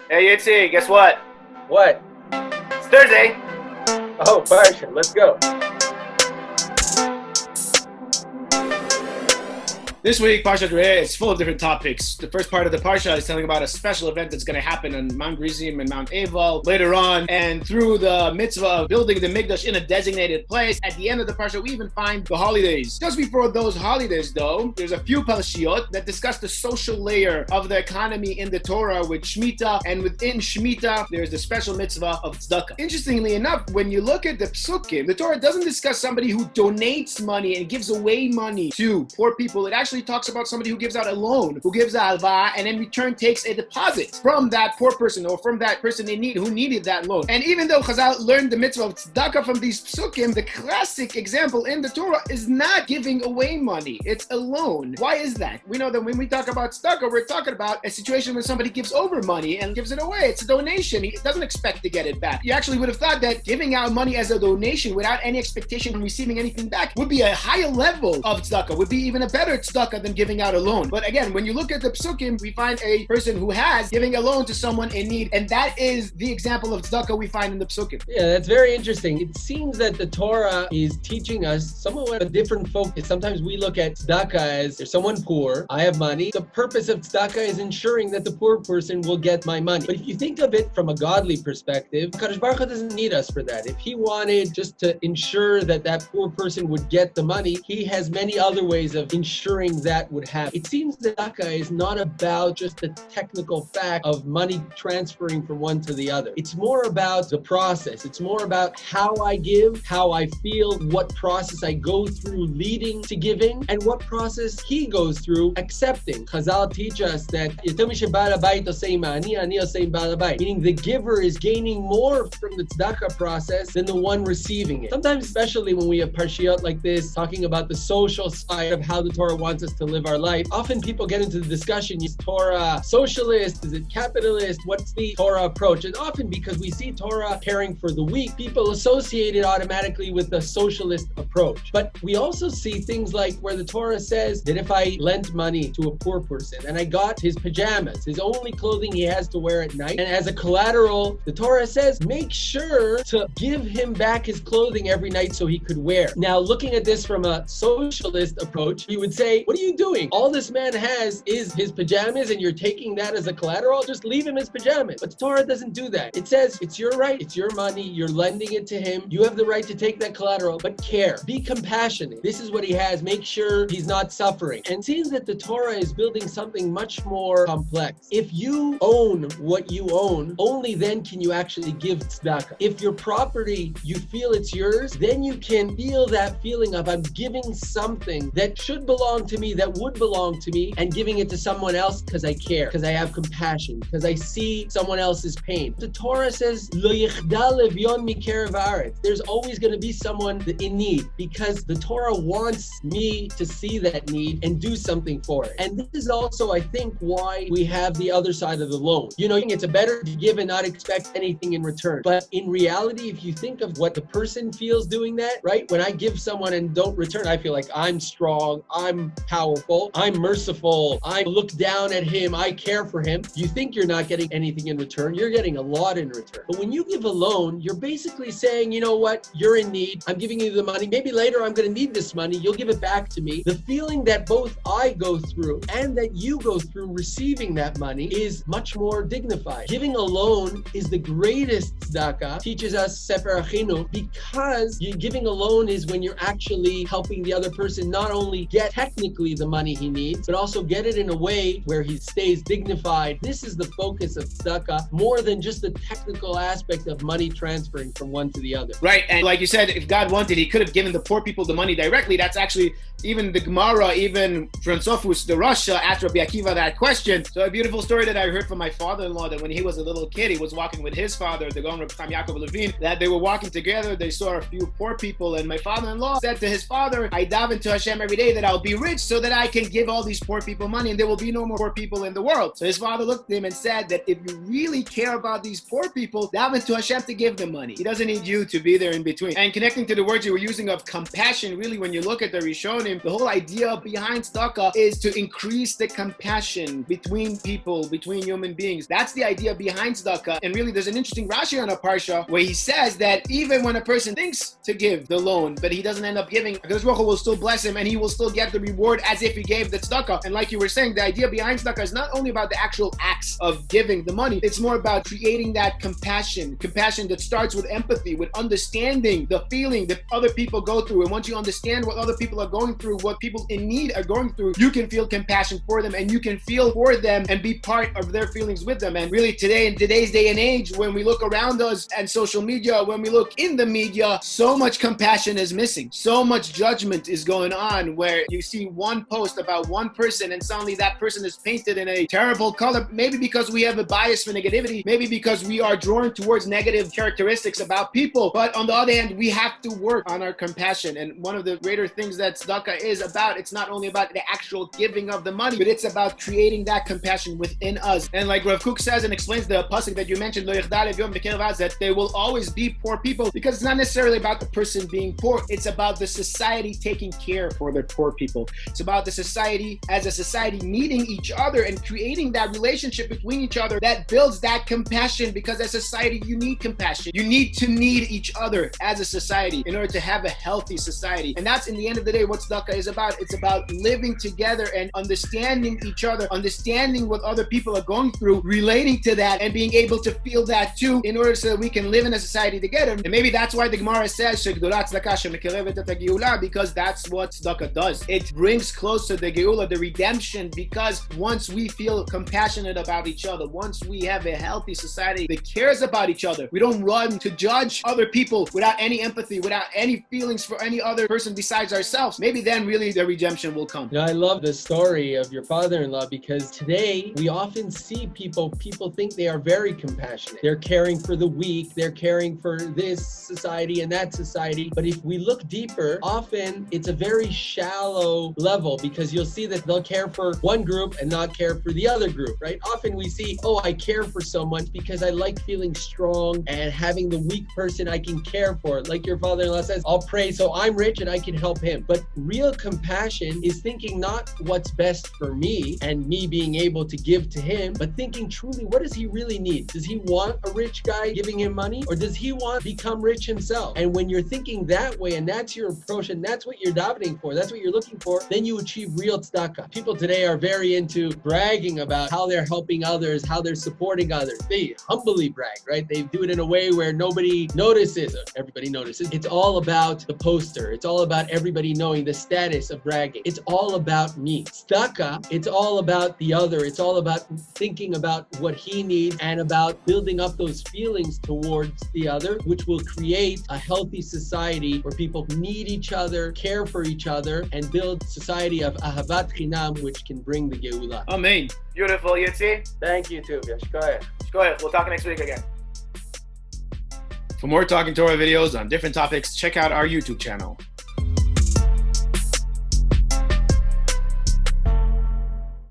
Hey Yitzi, guess what? What? It's Thursday. Oh, Parsha, let's go. This week, Parshat is full of different topics. The first part of the Parsha is telling about a special event that's going to happen on Mount Gerizim and Mount Eval later on. And through the mitzvah of building the Mikdash in a designated place, at the end of the Parsha, we even find the holidays. Just before those holidays, though, there's a few Parshiot that discuss the social layer of the economy in the Torah with Shemitah. And within Shemitah, there's the special mitzvah of Tzedakah. Interestingly enough, when you look at the Psukim, the Torah doesn't discuss somebody who donates money and gives away money to poor people. It actually talks about somebody who gives out a loan, who gives a halva, and in return takes a deposit from that poor person or from that person in need who needed that loan. And even though Chazal learned the mitzvah of tzedakah from these psukim, the classic example in the Torah is not giving away money. It's a loan. Why is that? We know that when we talk about tzedakah, we're talking about a situation where somebody gives over money and gives it away. It's a donation. He doesn't expect to get it back. You actually would have thought that giving out money as a donation without any expectation of receiving anything back would be a higher level of tzedakah, would be even a better tzedakah than giving out a loan. But again, when you look at the psukim, we find a person who has giving a loan to someone in need, and that is the example of tzedakah we find in the psukim. Yeah, that's very interesting. It seems that the Torah is teaching us somewhat a different focus. Sometimes we look at tzedakah as there's someone poor, I have money. The purpose of tzedakah is ensuring that the poor person will get my money. But if you think of it from a godly perspective, Kadosh Baruch Hu doesn't need us for that. If he wanted just to ensure that that poor person would get the money, he has many other ways of ensuring that would happen. It seems that tzedakah is not about just the technical fact of money transferring from one to the other. It's more about the process. It's more about how I give, how I feel, what process I go through leading to giving, and what process he goes through accepting. Chazal teach us that meaning the giver is gaining more from the tzedakah process than the one receiving it. Sometimes, especially when we have parshiyot like this, talking about the social side of how the Torah wants us to live our life, often people get into the discussion, is Torah socialist? Is it capitalist? What's the Torah approach? And often because we see Torah caring for the weak, people associate it automatically with the socialist approach. But we also see things like where the Torah says that if I lent money to a poor person and I got his pajamas, his only clothing he has to wear at night, and as a collateral, the Torah says, make sure to give him back his clothing every night so he could wear. Now, looking at this from a socialist approach, you would say, what are you doing? All this man has is his pajamas and you're taking that as a collateral? Just leave him his pajamas. But the Torah doesn't do that. It says, it's your right, it's your money, you're lending it to him, you have the right to take that collateral, but care. Be compassionate. This is what he has. Make sure he's not suffering. And it seems that the Torah is building something much more complex. If you own what you own, only then can you actually give tzedakah. If your property, you feel it's yours, then you can feel that feeling of I'm giving something that should belong to me, that would belong to me, and giving it to someone else because I care, because I have compassion, because I see someone else's pain. The Torah says, Lo yichda levyon mikerev haaretz. There's always going to be someone in need, because the Torah wants me to see that need and do something for it. And this is also, I think, why we have the other side of the loan. You know, it's better to give and not expect anything in return. But in reality, if you think of what the person feels doing that, right? When I give someone and don't return, I feel like I'm strong, I'm powerful, I'm merciful, I look down at him, I care for him. You think you're not getting anything in return, you're getting a lot in return. But when you give a loan, you're basically saying, you know what, you're in need, I'm giving you the money, maybe later I'm going to need this money, you'll give it back to me. The feeling that both I go through and that you go through receiving that money is much more dignified. Giving a loan is the greatest tzedakah, teaches us Sefer Achinu, because giving a loan is when you're actually helping the other person not only get technically the money he needs, but also get it in a way where he stays dignified. This is the focus of tzedakah, more than just the technical aspect of money transferring from one to the other. Right, and like you said, if God wanted, he could have given the poor people the money directly. That's actually, even the Gemara, even Franzofus, the Rasha, asked Rabbi Akiva that question. So a beautiful story that I heard from my father-in-law, that when he was a little kid, he was walking with his father, the Gaon Reb Chaim Yaakov Levine, that they were walking together, they saw a few poor people, and my father-in-law said to his father, I daven to Hashem every day that I'll be rich so that I can give all these poor people money and there will be no more poor people in the world. So his father looked at him and said that if you really care about these poor people, daven to Hashem to give them money. He doesn't need you to be there in between. And connecting to the words you were using of compassion, really when you look at the Rishonim, the whole idea behind tzedakah is to increase the compassion between people, between human beings. That's the idea behind tzedakah. And really there's an interesting Rashi on a Parsha where he says that even when a person thinks to give the loan, but he doesn't end up giving, Hakadosh Baruch Hu will still bless him and he will still get the reward as if he gave the tzedakah. And like you were saying, the idea behind tzedakah is not only about the actual acts of giving the money, it's more about creating that compassion that starts with empathy, with understanding the feeling that other people go through. And once you understand what other people are going through, what people in need are going through, you can feel compassion for them and you can feel for them and be part of their feelings with them. And really today, in today's day and age, when we look around us and social media, when we look in the media, so much compassion is missing. So much judgment is going on where you see one post about one person and suddenly that person is painted in a terrible color, maybe because we have a bias for negativity, maybe because we are drawn towards negative characteristics about people. But on the other hand, we have to work on our compassion. And one of the greater things that tzedakah is about, it's not only about the actual giving of the money, but it's about creating that compassion within us. And like Rav Kook says and explains the pasuk that you mentioned, that there will always be poor people, because it's not necessarily about the person being poor, it's about the society taking care for the poor people. It's about the society as a society needing each other and creating that relationship between each other that builds that compassion, because as a society you need compassion. You need to need each other as a society in order to have a healthy society. And that's in the end of the day what tzedakah is about. It's about living together and understanding each other, understanding what other people are going through, relating to that and being able to feel that too in order so that we can live in a society together. And maybe that's why the Gemara says because that's what tzedakah does. It brings closer the geula, the redemption, because once we feel compassionate about each other, once we have a healthy society that cares about each other, we don't run to judge other people without any empathy, without any feelings for any other person besides ourselves, maybe then really the redemption will come. I love the story of your father-in-law, because today we often see people think they are very compassionate. They're caring for the weak, they're caring for this society and that society. But if we look deeper, often it's a very shallow level, because you'll see that they'll care for one group and not care for the other group, right? Often we see, oh, I care for someone because I like feeling strong and having the weak person I can care for. Like your father-in-law says, I'll pray so I'm rich and I can help him. But real compassion is thinking not what's best for me and me being able to give to him, but thinking truly, what does he really need? Does he want a rich guy giving him money, or does he want to become rich himself? And when you're thinking that way and that's your approach and that's what you're davening for, that's what you're looking for, then you achieve real tzedakah. People today are very into bragging about how they're helping others, how they're supporting others. They humbly brag, right? They do it in a way where nobody notices, or everybody notices. It's all about the poster. It's all about everybody knowing the status of bragging. It's all about me. Tzedakah, it's all about the other. It's all about thinking about what he needs and about building up those feelings towards the other, which will create a healthy society where people need each other, care for each other, and build a society of ahavat chinam, which can bring the geula. Amen. Beautiful, Yitzi. Thank you, Tuvia. Shkoyach. Shkoyach. We'll talk next week again. For more Talking Torah videos on different topics, check out our YouTube channel.